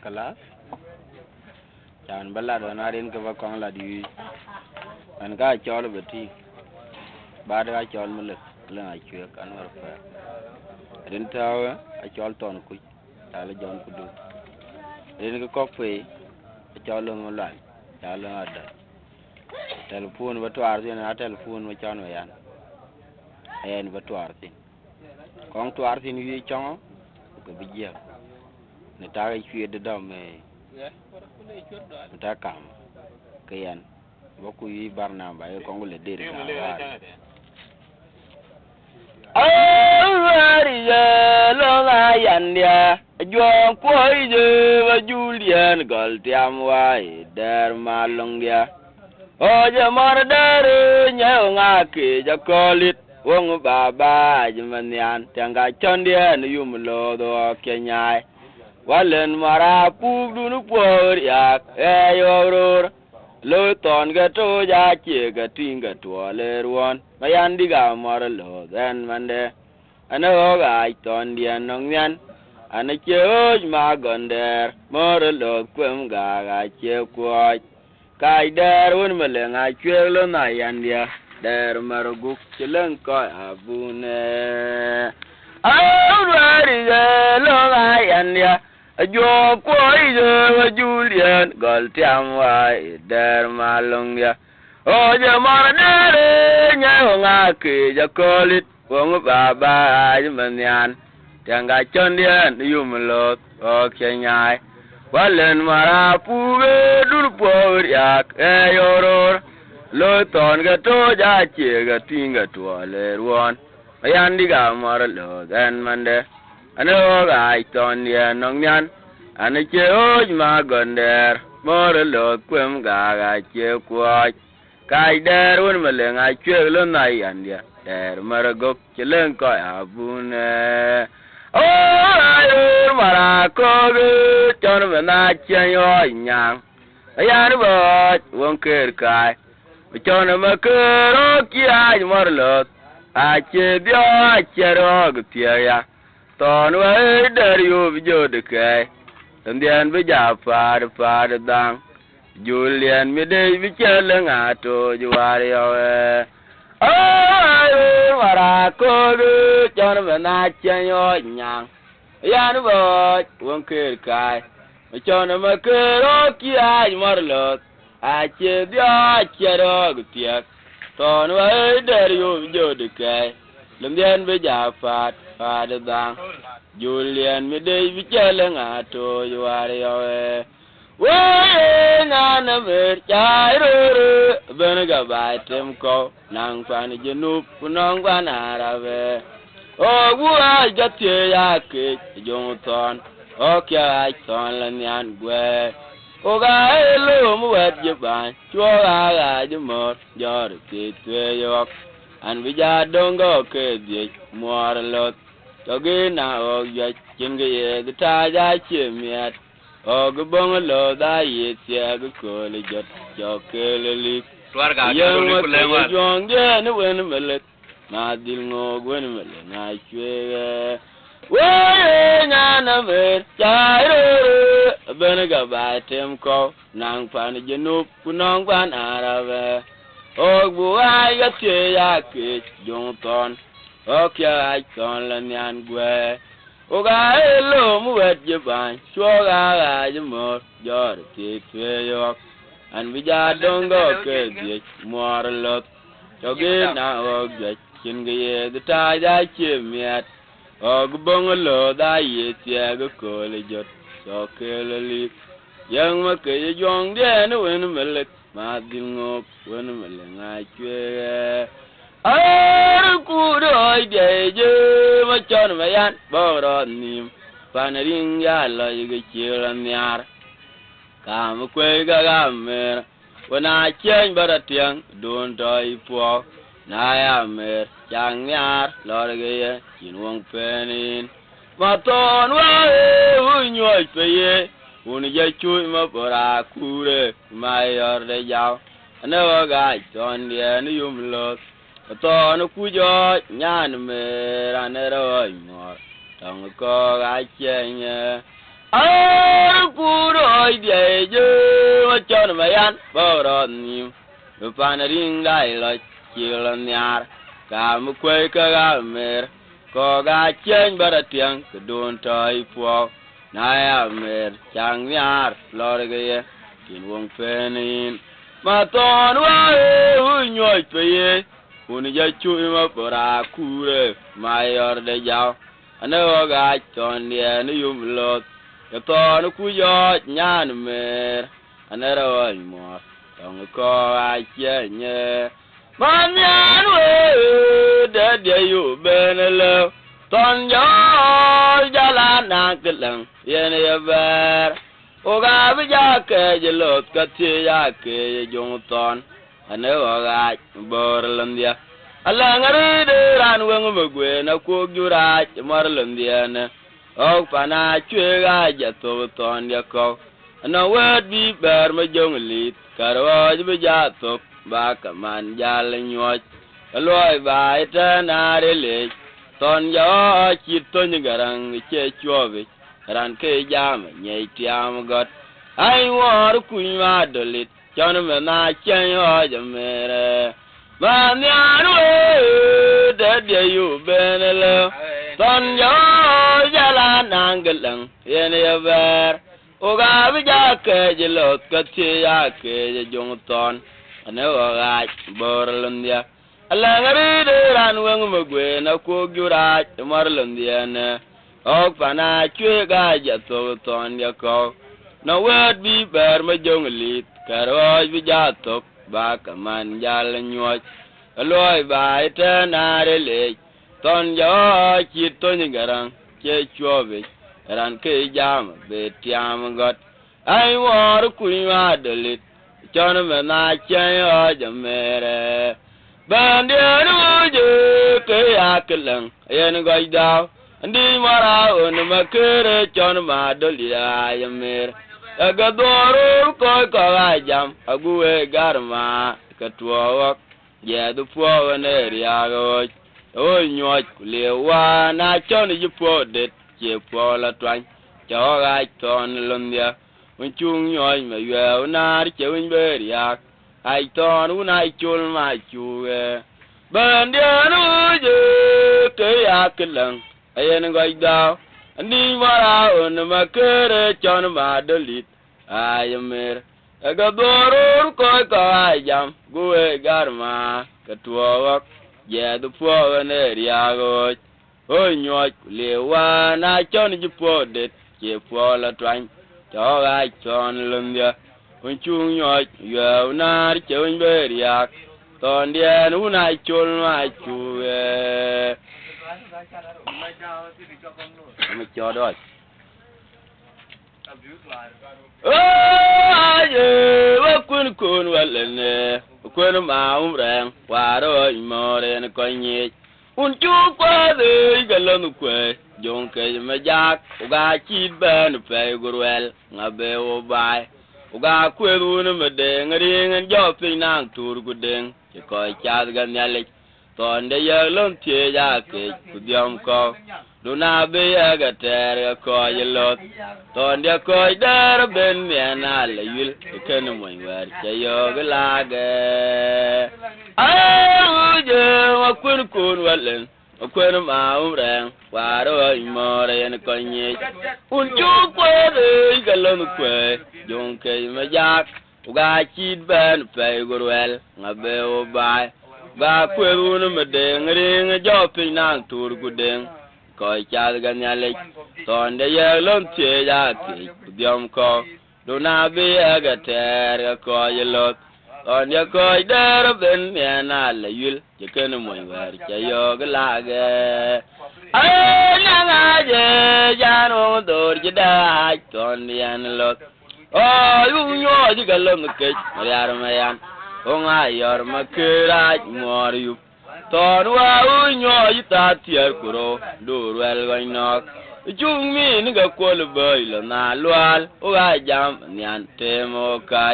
kelas jangan belat narin ke bakang la di an ka chol beti ba da chol mulut la chue kan war fa rin tawa a chol ton ku ta la jon ku du rin ko kok fe a chol mo la ta la ada telefon ba twar sin a telefon ma chan wa yan en ba twar sin kong twar sin wi chong ko bi je ne ta ga chue de dom me ta kam ke yan ba ku yi barna ba ko ngule de ga ari lo ga yan dia jo ko je ba julian gal tiam wa der malong dia o je mar der nya nga ke ja kolit wong baba jman tanga chondia nu yum lo do kenyai walen mara pu du nu por yak yoror lo ton ga to ja che ga tinga to le ruon mayan diga mar lo den mande ana ga ton dia nong nyan ana che oj ma gonder mar lo kwem ga che ko kai der won mele nga che lo na yan dia der maruguk chilang ko abune awari lo ga yan dia jo ko ije julian gal tiam wa der malong dia o je mar der nya nga ke ja kolit wong baba jman tanga chondia yum lot o kenyai walen mara puwe dur por yak yoror lo ton ga to ja che ga tinga to le ruon ayan diga mar lo gan mande ano ga ton ya nong nyan ana che oj ma gonder mar lo kwem ga che kwai kai der won male nga che lo na yan dia der mar gok che len ko abune o ayo mara ko ge ton na chen yo nyang ayan bo won ker kai chona makero kia morlot ache bio ache rog tiaya ton wa der yu bjo de kai ndian be ja far dang julian mi de bi chele ngato juari yo ay mara ko chona na chen yo nyang yan bo won ker kai chona makero kia morlot ache dia ache rog tiak ton wa der yu jo de kai lumdian be ja far dang julian mi de bi chele ngato yuare yo we na na mer chai ru ben ga ba tem ko nang fan jenup kunong ban arabe o wu a jatie ya ke jong ton o kya ton lan yan gwe o ga elo mu wet je ban chua ga je mor jor ti twe yok an bi ja dongo ke die mor lot to ge na o ya chinge ye ta ja che miat o ge bong lo da ye tia ge ko le jot jo ke le li twar ga jo le ku le wa jong ge ne wen mele na dil ngo gwen mele na chwe we na na mer chai ru ben ga ba tem ko nang pan jenup kunong ban arabe o bu ai ga che ya ke jong ton o kya ai ton la nyan gwe o ga elo mu wet je ban chwo ga je mor jor ti twe yok an bi ja dongo ke je mor lot to ge na o ge chin ge ye ta ja che miat og bong lo da ye tia ge ko le jot so ke le li yang ma ke jong de no wen mele ma dil ngop wen mele nga chwe ar ku doi de je ma chon ma yan bo ro nim pan ring ya la ge chi la nyar kam kwe ga mer wana chen bara tiang don doi po na ya mer chang nyar lor ge ye chin wong penin ma ton wa hu nyoi pe ye un ye chui ma pora kure ma yor de jaw ana ga ton de ni yum lot ton ku jo nyan mer an ro mo tong ko ga chen ye ar ku coi địa dư mà cho nó mày ăn bao rồi nhiều pan ring gai lo chiều nhà cả một quê cả gà mè có gà chén bờ tiang cái đồn trời phù nai à mè chẳng nhà lo cái kiến vong phenin mà toàn ui nhoi pe uni ja chui ma pora kure mayor de jao ano ga ton dia ni yum lot ya ton ku yo nyan mer anero mo tong ko a che nye man nyan we de de yu benelo ton yo jala na kelang yen ye ber o ga bi ja ke je lot ka ti ya ke jong ton ano ga bor landia ala ngari de ran weng megwe na ko jura mar landia na o pana chwe ga ja to ton ya ko na wet bi ber ma jong lit karo bi ja to ba ka man ja le nyot loi ba ita na re le ton yo chi to ni garang che chove ran ke jam nyei tiam got ai war ku ma dolit chon me na chen yo jamere man yan we de de yu benelo ton yo jala nangelang yen ye ber o ga bi ja ke je lot ka ti ya ke je jong ton ane o ga bor lundia ala ngari de ran weng megwe na ko jura mar lundia ne o pana chwe ga ja to ton ya ko na wet bi ber ma jong lit karo bi ja to ba ka man jal nyoj loi ba ita na re le ton yo chi to ni garang che chove ran ke jam be tiam got ai war ku ma de lit chon me na chen yo jamere ban de ru je ke aklang yen goi daw ndi mara on ma kere chon ma do li ya mer aga doro ko ko jam aguwe garma ka tuwa ya du po ne ria go o nyoj le wa na chon ji po de che po la twan cho ga ton lundia un chung nyoj me ye na che un be ria ai ton un ai chul ma chu ban de nu je ke ya klang ayen go da ni mara on ma kere chon ma dolit ayamer aga doro ko jam guwe garma ka tuwa ya du po ne ria go o nyoj le wa na chon ji po de che po la twan cho ga chon lundia un chung nyoj ya na che un be ria ton dia nu na chul ma chu ma cho đó ye wa kun walene kun ma umrang waro imore ne konye un chu kwa de galon kwe jon ke me jak uga chi ben pe gurwel ngabe o bai uga kweru ne me de ngari ngan jo pe nang tur gudeng ke ko cha ga nyale ton de ye lon tie ja ke kudiam ko duna be ya ga ter ko ye lot ton de ko dar ben me na le yul ke ne mo war ke yo ga la ge ai je wa kun walen kun ma umrang waro imore ne ko nye un chu ko de ga lon kwe jon ke me jak uga chi ben pe gurwel ngabe o bai ba kweru ne me de ngri jo pe nang tur gudeng ko cha ga nyale ton de ye lon tie ya ki diom ko do na be ga ter ko ye lot on ye ko der ben me na le yul je ken mo war cha yo ga la ge ai na ga je ja no do je da ton yan lot o yu nyo ji ga lon ke ya ma yan on ayor makira mor yu ton wa unyo ita tier kuro do wel gainok chung mi ni ga kol boy lo na lwal o ga jam nyan temo ka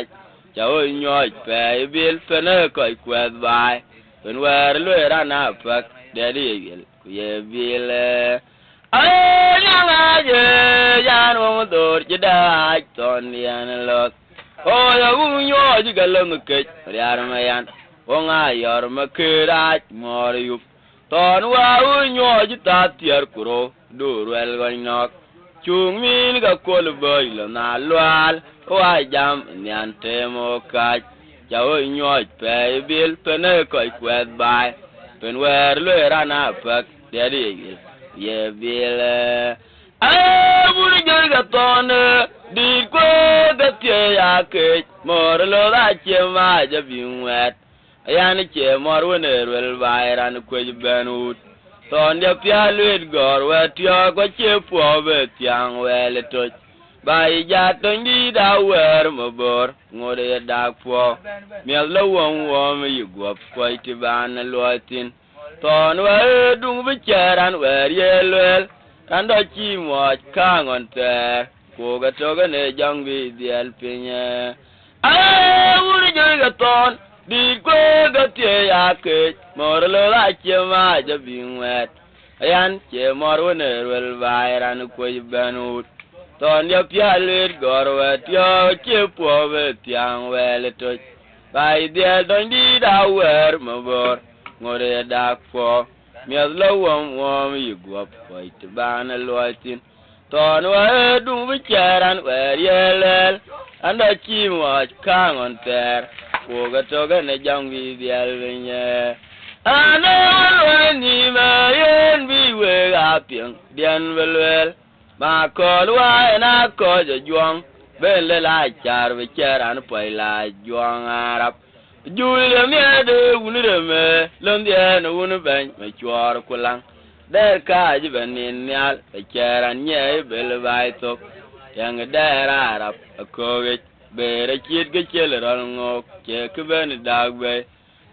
cha unyo pe bil pene ko kwed bai pen wer lo ra na pak de ri yel ku ye bil ai yang aje yan wong dor jidai ton yan lot o ya unyo ji galom ke yar mayan wong ayor makirat mor yup ton wa unyo ji ta tiar kuro durwel gonok chung min ga kol boy lo na lwal wa jam nyan temo ka jawo unyo pe bil pene ko kwet bai pen wer le rana pak dedi ye bil buri joy ga ton di ko ga tie ya ke mor lo da che ma ja binwet yan che mor woner wel bai ran ko benut ton ya pya luet gor wa tyo ko che po be tyang wel to bai ja ton di da wer mo bor ngore da po mi lo won wo mi go ko ti ban lo tin ton wa dung bi charan wer ye lel kan do chi mo ka ngon te ko ga to ga ne jang bi dial pinya wuri joy ga ton di ko ga tie ya ke mor lo la che ma ja binwet ayan che mor woner wel vairan ko banut ton ya pya ler gor wa tyo che po ve tyang wel to bai dial don di da wer mo bor ngore da po mi lo wom yugop ko it ban lo tin ton wa dung bi charan wer yelel anda chi mo ka ngon ter ko ga to ga ne jang bi dial venye ana lo ni ma yen bi we ga pian dian velwel ma ko wa na ko je juang ben le la char bi charan pai la juang arab Julia miade unire me londie no unu ben me chuar kulang der ka ji benin nyal e charan nye bel bai to yang der arab ko ge bere chit ge chel ral ngok che ke ben dag be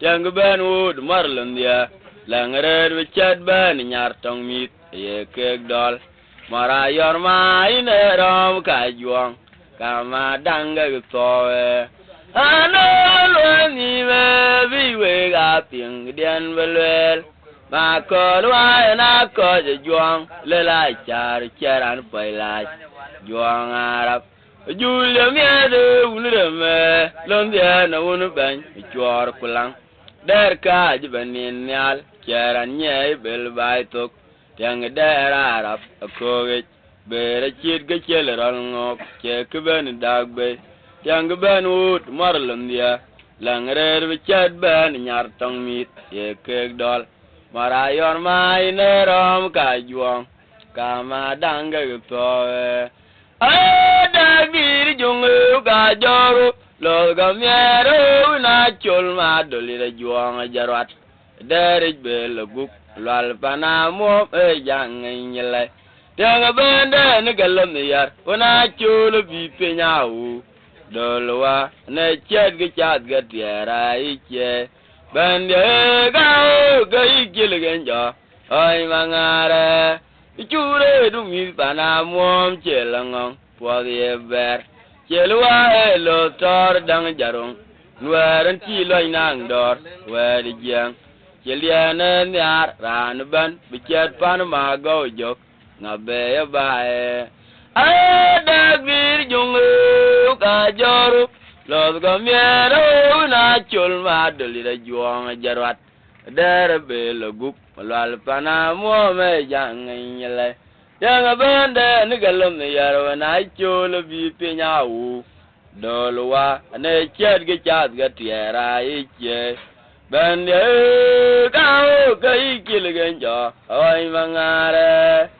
yang ben ud mar londia langere be chat ben nyar tong mit ye ke dol mara yor ma ine rom ka juang kama danga ge to ano lo ni me vi we ga ping dian velwel ma ko wa na ko je juang le la char charan pai la juang arab julia me de unre me lon dia na un ban chuar kulang der ka je benin nyal charan nye bel bai tok yang der arab ko ge bere chit ge chel ral ngok che ke ben dag be yang ben ut marlon dia langrer bi chat ben nyar tong mit ye ke dol marayor mai ne rom ka juang kama danga to ada bir jung ga joru lo ga mero na chol ma doli de juang jarwat derij bel gup lal pana mo e jang nyele yang ben de ne galom yar ona chol bi penyawu dolwa ne chat ge chat ge tiara iche bande ga ga igil genja ai mangare chure du mi bana mom chelangong po ye ber chelwa lo tor dang jarong nuaran ti loy nang dor wer jang cheliana nyar ran ban bi chat pan ma go jok ngabe bae ada bir jung ka joru lo ga miero na chul ma doli da juang jarwat der be lo gup lal pana mo me jang nyele yang bande ni galom ne yaro na chul bi penyawu dolwa ne chat ge chat ga tiara iche bande ka ikil genja ai mangare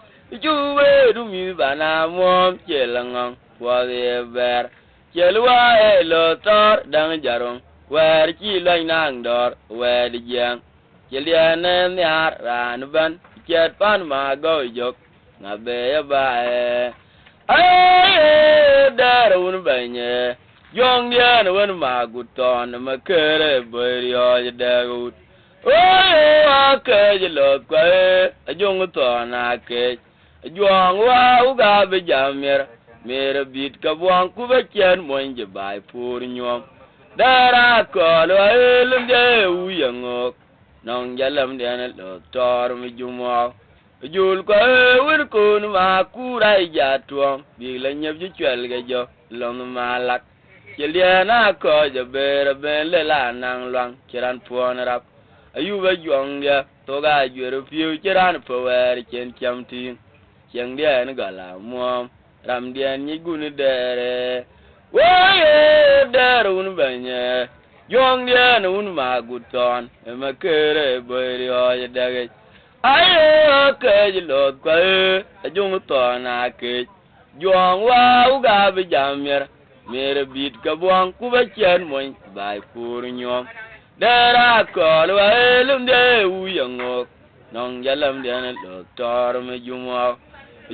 juwe du mi bana mom chelangong wa ber chelwa lo tor dang jarong wer chi lai nang dor wer jang cheliane nyar ran ban chet pan ma go jok ngabe ba ai darun banye yong dia no wen ma guton ma kere berio dagut o ke lo kwa ajong to na ke juang wa uga be jamir mere bit ka buang ku be chen monje bai pur nyom dara ko lo elum de uyangok nong jalam de na lo tor mi jumo jul ko win kun ma kurai ja tuom bi la nyep ju chwel ge jo long ma lak chelia na ko je ber ben le la nang lang chiran puon rap ayu ba jong ya to ga jwer piu chiran po wer chen cham tin cheng dia na ga la muom ram dia ni gun dere wo ye derun banye jong dia nun ma guton ma kere boy yo ye dage ayo ke lo ko jong to na ke jong wa u ga bi jamir mere bit ka buang ku ba chen moy bai pur nyom dera ko lo elum de u yang nong jalam de na lo tor me jumo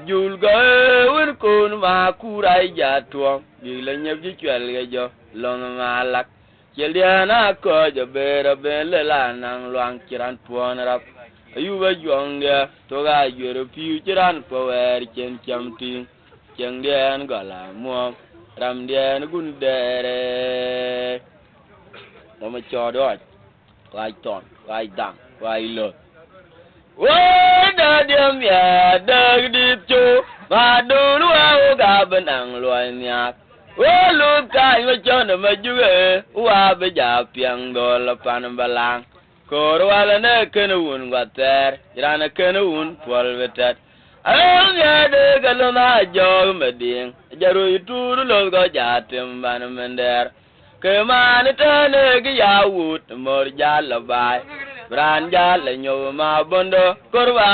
jul ga wen kun ma kurai ja tuom bi la nyep ji chwel ge jo long ma lak chelia na ko je bera ben le la nang luang chiran puon rap ayu ba jong de to ga jwer piu chiran po wer chen cham tin cheng den ga la muom ram den gun dere mo ma cho do vai ton vai dang vai lo wo da dem ya da di chu ma do lu a ga ben ang lo nya wo lu ka yo cho na ma ju e wa be ja piang do la pan balang ko ro ala ne ken un wa ter ira na ken un pol vetat al ya de ga lo na jo me ding jaru itu lo go ja tem ban mender ke man ta ne ga ya wut mor ja la bai bran ja la nyo ma bondo korwa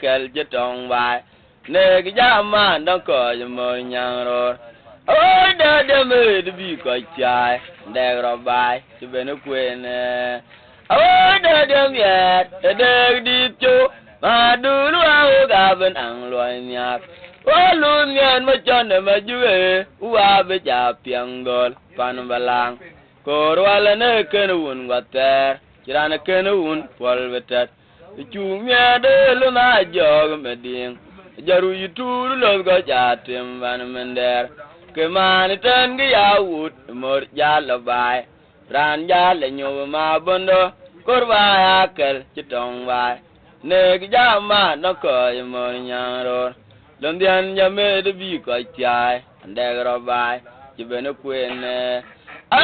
kel je tong bai ne ga ja ma ndong ko je mo nyang ro ôi đa đa mê đi bị coi trái đè rồi bài chỉ bên nó quên ôi đa đa mẹ đè đi chỗ mà đưa nó ao cả bên ăn loài nhạc ôi luôn nhận mà cho nên mà vui ua bây giờ piang gol pan balang cô rồi nó kêu nó uốn quạt ter chỉ là nó kêu nó uốn phơi vetet chú mẹ đê luôn à giờ mà điên giờ rồi tu luôn có trả tiền van mender ke man tan ge ya wut mor ja la bai ran ja le nyu ma bondo korba ya kel chitong bai ne ge ja ma no ko mor nya ro lom dian ja me de bi ko chai ande ro bai chi be no kwen a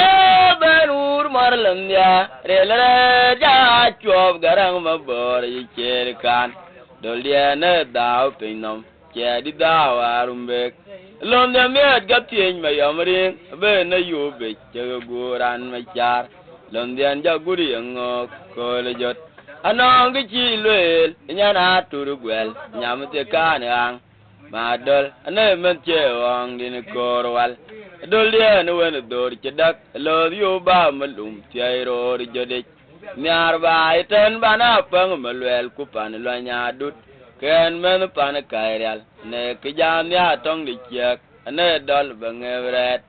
ben ur mar lom ya re le ja chob garang ma bor yi cher kan dol dia ne dau pinom che di dau arumbe lom de me ga tien ma yamrin be na yu be che go ran ma char lom dian ja guri ngo ko le jot anong gi chi lwel nya na turu gwel nyam te kan ang ma dol ane men che wang din ko wal dol dia no wen dor che dak lo yu ba ma lum tie ro ri jode nyar ba iten bana pang ma lwel ku pan lo nya dut ken men pan kairial ne ke jam ya tong di chek ne dol bangevret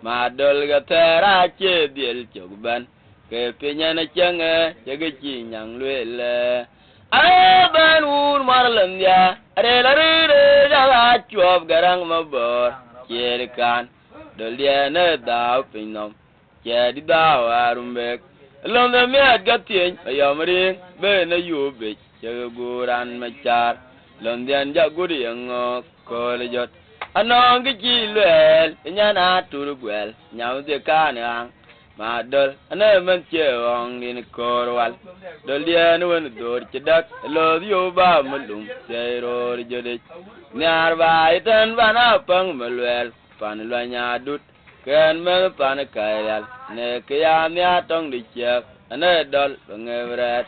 ma dol ga tera che diel chogban ke pinya na chenge che ge chi nyang lwele a ban ur marlan ya re la re ja chob garang ma bor che kan dol dia ne da pinom che di da warumbe lom de me ga tien ayamrin be na yu be che guran ma char lom dian ja guri ngo ko le jot anong gi chi lwel nya na turu gwel nyam de kan ang ma dol ane men che ong ni ko wal dol dia no wen dor che dak lo yu ba mulum che ro ri jode nyar ba iten bana pang melwel pan lo nya dut ken me pan kairial ne ke ya nya tong di chek ane dol ngevret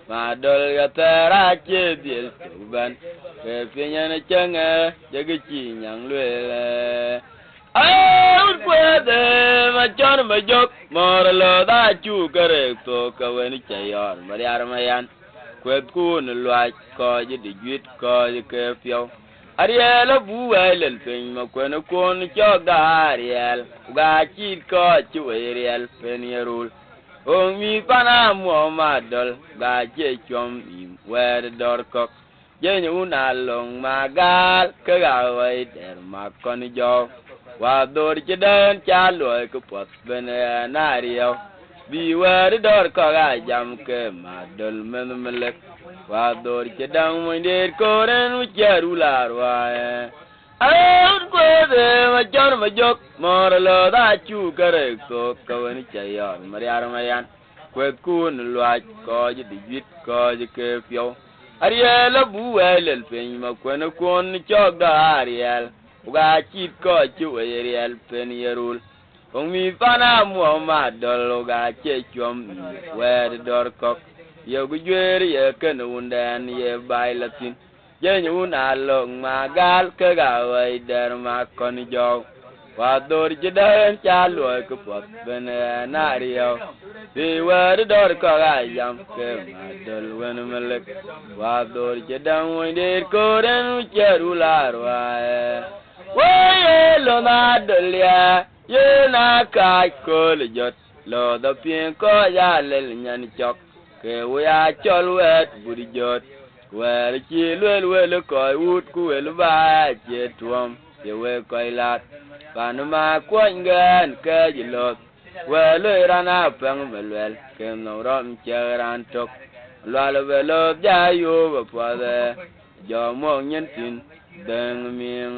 ma dol ya tera che diel ban ke pinya na changa jage chi nyang lwele ai kwede ma chon ma jok mor lo da chu kare to ka wen che yor ma yar ma yan kwed ku ne lwa ko ji di gwit ko ji ke pyo ariel bu wel pen ma kwen kon cho ga ariel ga chi ko chu ariel pen yerul o mi pana mo ma dol ga che chom mi wer dor kok je nyu na long ma gal ka ga wai der ma kon jo wa dor che den cha loy ko pot ben na riyo bi wer dor ko ga jam ke ma dol men melek wa dor ke dang mo der ko ren u jaru la wa out ko de ma jar ma jok mor lo da chu kare so ka wani chayon mariar mayan kwet kun lwa ko ji digit ko ji ke pyo ariel bu el pen ma kwen kon chok da ariel uga chit ko chu ariel pen yerul ong mi fana mu ma dol uga che chom we dor kok ye gu jwer ye ken undan ye bai latin ye nyu na long ma gal ke ga wai der ma kon jo wa dor ji den cha lo ko pot ben na riyo bi wa dor ko ga yam ke ma dol wen melek wa dor ji dan wai der ko den cheru la wa wa ye lo na dol ya ye na ka ko le jot lo do pien ko ya le nyan chok ke wa chol wet buri jot wa chi lwe ko ut ku le ba che tuom ye we ko lat panama kwangan ke jilot wa le rana pang belwel ke no rom cheran tok la le velo ja yo ba pa de jo mo nyen tin deng ming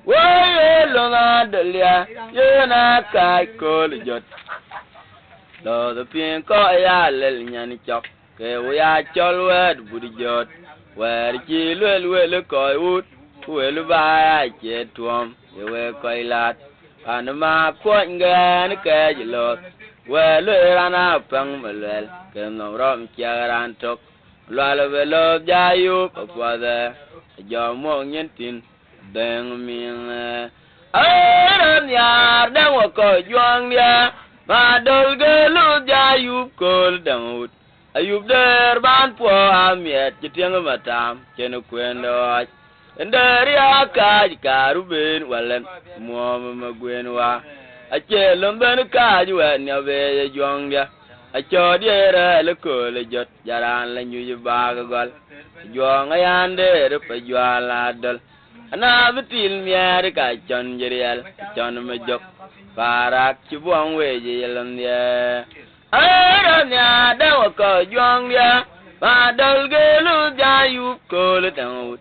wa ye lo na de lia ye na kai ko le jot lo de pien ko ya le nyan chok ke wa ya chol wet budi jot wa chi lwe ko ut ku le ba che tuom ye we ko lat panama kwangan ke jilot wa le rana pang belwel ke no rom cheran tok la le velo ja yo pa de jo mo nyen tin deng ming ran yar da wo ko juang dia ma dol ge lu ja yu kol dang ut ayub der ban po amiet tieng matam chen kwendo ndari aka karuben walen mo magwen wa ache lomben ka juwe nyabe jonga acho diere le ko le jot jaran le nyu ba gol jonga yande re pa jwala dal ana bitil mier ka chon jeriel chon me jok parak chibuang we je lon ye ara nya da ko jonga Padal gelu jayub kol tangut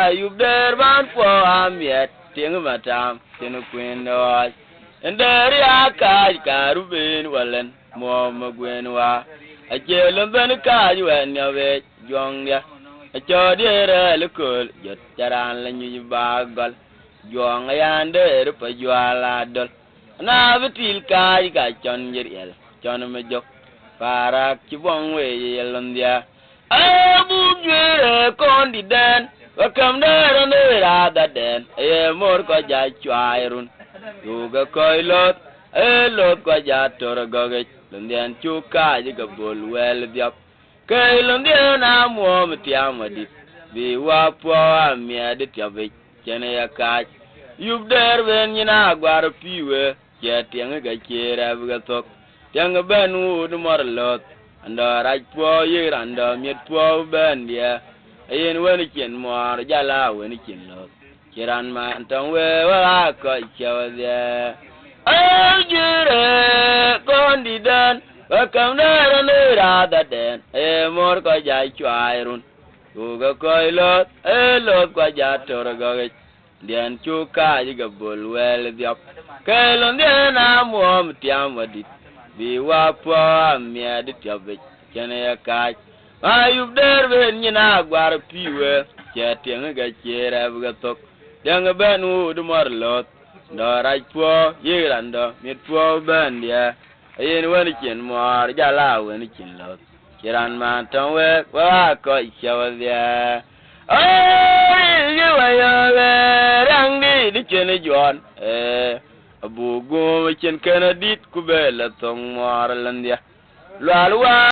ayub der ban po amiet tieng matam tenu kwendo enderi aka karuben walen mo magwen wa ajelem ben ka yuen yawe jongya acho dire le kol jot jaran la nyu bagal jong yande pa jwala dol na betil ka chon jeriel chon me jok parak chibong we yelondia abu jere kondi den wakam dera nera da den e mor ko ja chwairun yuga koilot e lot ko ja torgoge lundian chuka ji gabol wel diap kai lundian amo mtiamadi bi wa po amia de tiabe chene yakach yub der ben nyina gwar piwe ke tiang ga chera buga tok tiang banu du mor lot ando raj po ye rando miet po ben dia ayen wen chen mor jala wen chen lot kiran ma antong we wa ko chawde ajure kondidan wakam dara ne rada den e mor ko ja chwairun uga koilot e lot ko ja torgo den chuka ji gabol wel diap kelon den amom tiam wadit bi wa po amia de tiabe kene yakach ayub der ben nyina gwar piwe che tieng ga chera buga tok dang banu du mor lot do raj po yirando mit po ben dia ayen wen chen mor jala wen chen lot kiran ma ton we wa ko chawdia ay ye wa ya rang di chen jon abu go chen kanadit ku bela tong mor landia lalwa